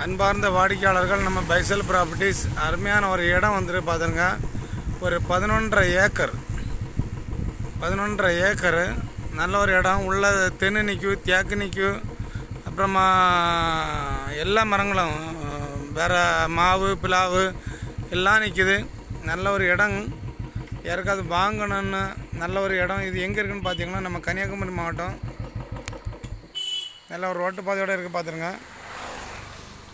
அன்பார்ந்த வாடிக்கையாளர்கள், நம்ம பைசல் ப்ராப்பர்ட்டிஸ் அருமையான ஒரு இடம் வந்துட்டு பார்த்துருங்க. ஒரு 11.5 ஏக்கரு நல்ல ஒரு இடம். உள்ள தென்னை நிற்கும், தேக்கு நிற்கும், அப்புறமா எல்லா மரங்களும் வேறு மாவு பிலாவு எல்லாம் நிற்கிது. நல்ல ஒரு இடம், யாருக்காவது வாங்கணுன்னு நல்ல ஒரு இடம். இது எங்கே இருக்குதுன்னு பார்த்தீங்கன்னா நம்ம கன்னியாகுமரி மாவட்டம். நல்ல ஒரு ரோட்டு பாதையோடு இருக்குது பார்த்துருங்க.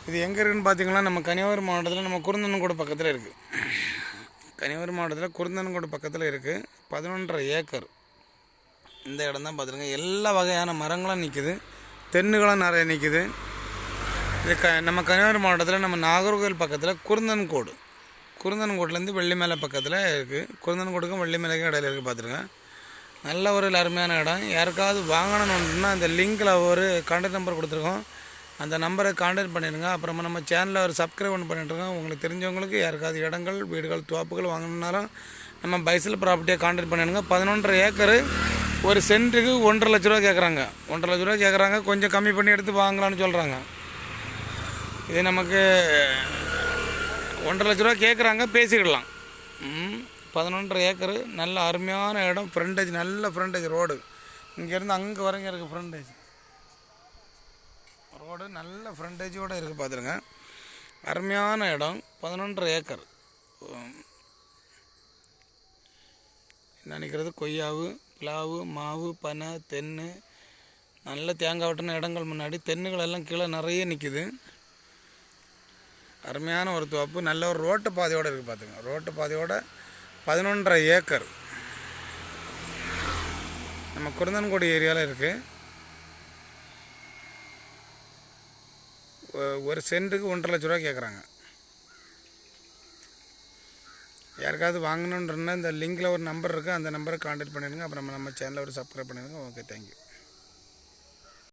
இது எங்கே இருக்குதுன்னு பார்த்தீங்கன்னா நம்ம கன்னியாகுமரி மாவட்டத்தில் நம்ம குருந்தன்கோடு பக்கத்தில் இருக்குது. கன்னியாகுமரி மாவட்டத்தில் குருந்தன்கோடு பக்கத்தில் இருக்குது. 11.5 ஏக்கர் இந்த இடம் தான் பார்த்துருங்க. எல்லா வகையான மரங்களும் நிற்கிது, தென்னுகளும் நிறைய நிற்கிது. இது நம்ம கன்னியாகுமரி மாவட்டத்தில் நம்ம நாகர்கோவில் பக்கத்தில் குருந்தன்கோட்லேருந்து வெள்ளிமலை பக்கத்தில் இருக்குது. குருந்தன்கோடுக்கும் வெள்ளிமலைக்கும் இடையில இருக்குது பார்த்துருங்க. நல்ல ஒரு அருமையான இடம். யாருக்காவது வாங்கணும்னா அந்த லிங்கில் ஒரு கான்டாக்ட் நம்பர் கொடுத்துருக்கோம், அந்த நம்பரை கான்டாக்ட் பண்ணிடுங்க. அப்புறமா நம்ம சேனலில் ஒரு சப்ஸ்கிரைப் பண்ணிட்டுருக்கோம். உங்களுக்கு தெரிஞ்சவங்களுக்கு யாருக்காவது இடங்கள் வீடுகள் தோப்புகள் வாங்கணுன்னாலும் நம்ம பைசல் ப்ராப்பர்ட்டியை கான்டாக்ட் பண்ணிடுங்க. 11.5 ஏக்கரு, ஒரு சென்ட்டுக்கு 1.5 லட்ச ரூபா கேட்குறாங்க. 1.5 லட்ச ரூபா கேட்குறாங்க. கொஞ்சம் கம்மி பண்ணி எடுத்து வாங்கலான்னு சொல்கிறாங்க. இது நமக்கு 1.5 லட்ச ரூபா கேட்குறாங்க, பேசிக்கிடலாம். 11.5 ஏக்கரு நல்ல அருமையான இடம். ஃப்ரண்டேஜ், நல்ல ஃப்ரண்டேஜ் ரோடு. இங்கேருந்து அங்கே வரைங்க இருக்குது ஃப்ரண்டேஜ் ரோடு. நல்ல ஃப்ரண்டேஜோடு இருக்குது பார்த்துருங்க. அருமையான இடம். 11.5 ஏக்கர். நினைக்கிறது கொய்யாவு பிலாவு மாவு பனை தென்னை நல்ல தேங்காய் வெட்டின இடங்கள். முன்னாடி தென்னுகள் எல்லாம் கீழே நிறைய நிற்கிது. அருமையான ஒரு தோப்பு. நல்ல ஒரு ரோட்டு பாதையோடு இருக்குது பார்த்துங்க. ரோட்டு பாதையோட 11.5 ஏக்கர் நம்ம குருந்தன்கோடு ஏரியாவில் இருக்குது. ஒரு சென்ட்டுக்கு 1.5 லட்ச ரூபா கேட்குறாங்க. யாருக்காவது வாங்கணுன்றனா இந்த லிங்கில் ஒரு நம்பர் இருக்குது, அந்த நம்பரை கான்டாக்ட் பண்ணிடுங்க. அப்புறம் நம்ம சேனலில் ஒரு சப்ஸ்கிரைப் பண்ணிடுங்க. Okay, thank you.